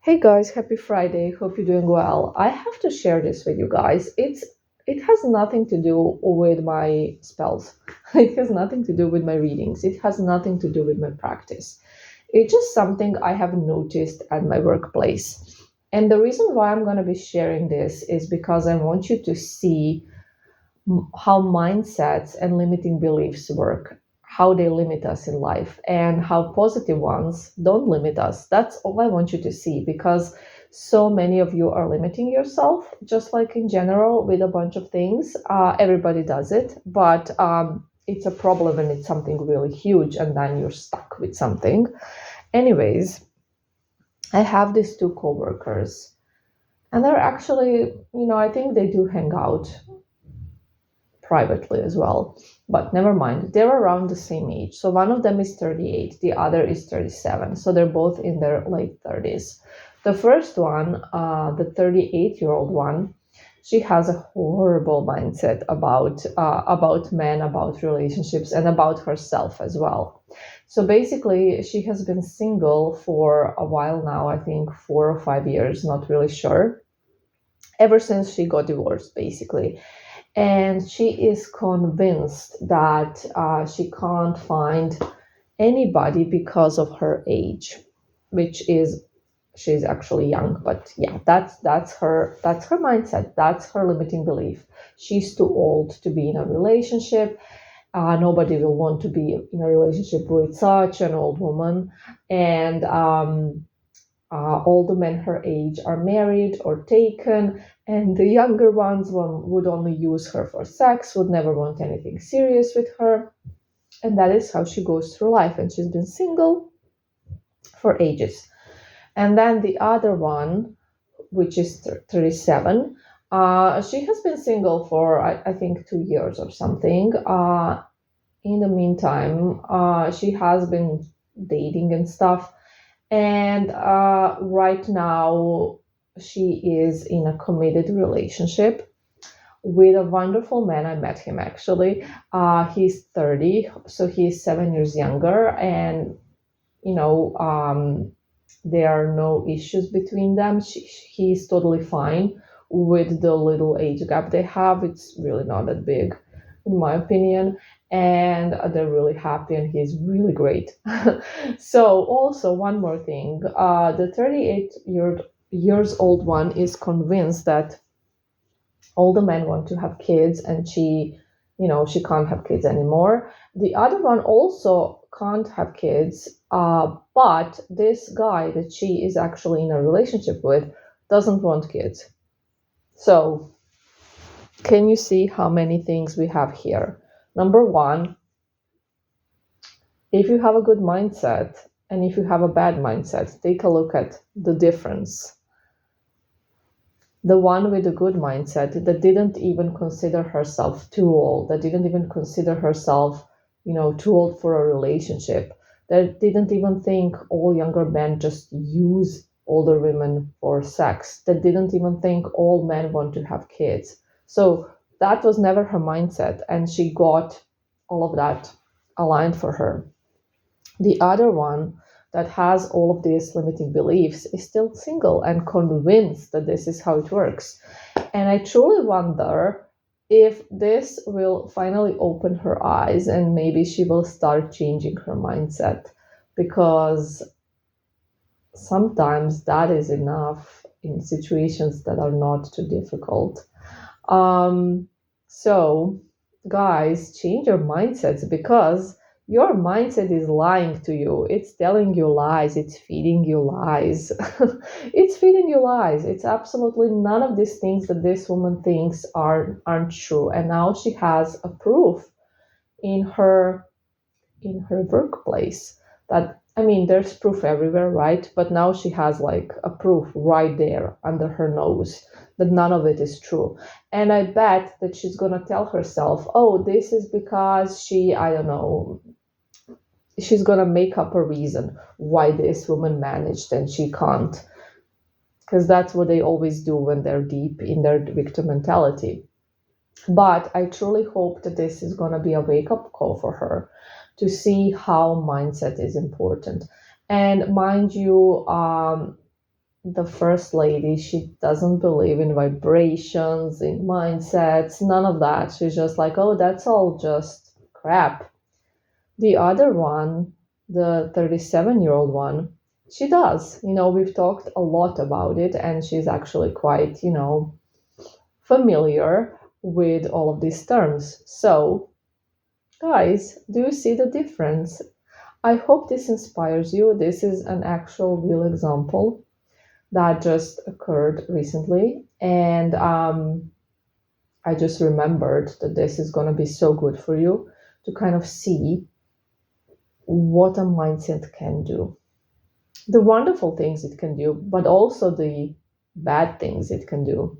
Hey guys, happy Friday. Hope you're doing well. I have to share this with you guys. It has nothing to do with my spells. It has nothing to do with my readings. It has nothing to do with my practice. It's just something I have noticed at my workplace. And the reason why I'm going to be sharing this is because I want you to see how mindsets and limiting beliefs work, how they limit us in life, and how positive ones don't limit us. That's all I want you to see because so many of you are limiting yourself, just like in general with a bunch of things. Everybody does it, but it's a problem when it's something really huge and then you're stuck with something. Anyways, I have these two coworkers, and they're actually, I think they do hang out privately as well. But never mind, they're around the same age. So one of them is 38, the other is 37. So they're both in their late 30s. The first one, the 38-year-old one, she has a horrible mindset about men, about relationships, and about herself as well. So basically, she has been single for a while now, I think 4 or 5 years, not really sure, ever since she got divorced, basically. And she is convinced that she can't find anybody because of her age, which is she's actually young, but yeah, that's her mindset. That's her limiting belief. She's too old to be in a relationship. Nobody will want to be in a relationship with such an old woman, and all the men her age are married or taken, and the younger ones would only use her for sex, would never want anything serious with her. And that is how she goes through life. And she's been single for ages. And then the other one, which is 37, she has been single for, I think, 2 years or something. In the meantime, she has been dating and stuff, and right now, she is in a committed relationship with a wonderful man. I met him actually. He's 30, so he's 7 years younger, and you know, there are no issues between them. He's totally fine with the little age gap they have. It's really not that big, in my opinion. And they're really happy, and he's really great. So, also, one more thing, the 38 years old one is convinced that all the men want to have kids, and she can't have kids anymore. The other one also can't have kids, but this guy that she is actually in a relationship with doesn't want kids. So, can you see how many things we have here? Number one, if you have a good mindset and if you have a bad mindset, take a look at the difference. The one with a good mindset that didn't even consider herself too old, that didn't even consider herself, too old for a relationship, that didn't even think all younger men just use older women for sex, that didn't even think all men want to have kids. So that was never her mindset, and she got all of that aligned for her. The other one that has all of these limiting beliefs is still single and convinced that this is how it works. And I truly wonder if this will finally open her eyes and maybe she will start changing her mindset, because sometimes that is enough in situations that are not too difficult. So, guys, change your mindsets, because your mindset is lying to you. It's telling you lies. It's feeding you lies. It's feeding you lies. It's absolutely none of these things that this woman thinks aren't true. And now she has a proof in her workplace that, I mean, there's proof everywhere, right? But now she has like a proof right there under her nose that none of it is true. And I bet that she's gonna tell herself, oh, this is because I don't know, she's gonna make up a reason why this woman managed and she can't. Because that's what they always do when they're deep in their victim mentality. But I truly hope that this is going to be a wake up call for her to see how mindset is important. And mind you, the first lady, she doesn't believe in vibrations, in mindsets, none of that. She's just like, oh, that's all just crap. The other one, the 37-year-old one, she does. We've talked a lot about it, and she's actually quite, familiar with all of these terms. So, guys, do you see the difference? I hope this inspires you. This is an actual real example that just occurred recently. And I just remembered that this is going to be so good for you to kind of see what a mindset can do. The wonderful things it can do, but also the bad things it can do.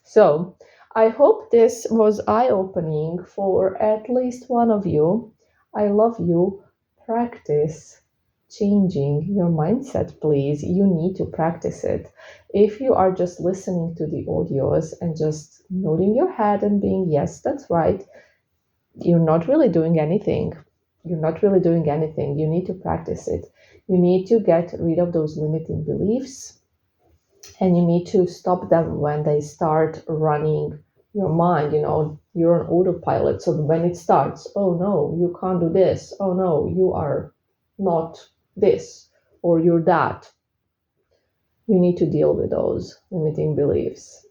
So, I hope this was eye opening for at least one of you. I love you. Practice changing your mindset, please. You need to practice it. If you are just listening to the audios and just nodding your head and being, yes, that's right, you're not really doing anything. You're not really doing anything. You need to practice it. You need to get rid of those limiting beliefs, and you need to stop them when they start running your mind. You're on autopilot, so when it starts, oh no, you can't do this, oh no, you are not this, or you're that, you need to deal with those limiting beliefs.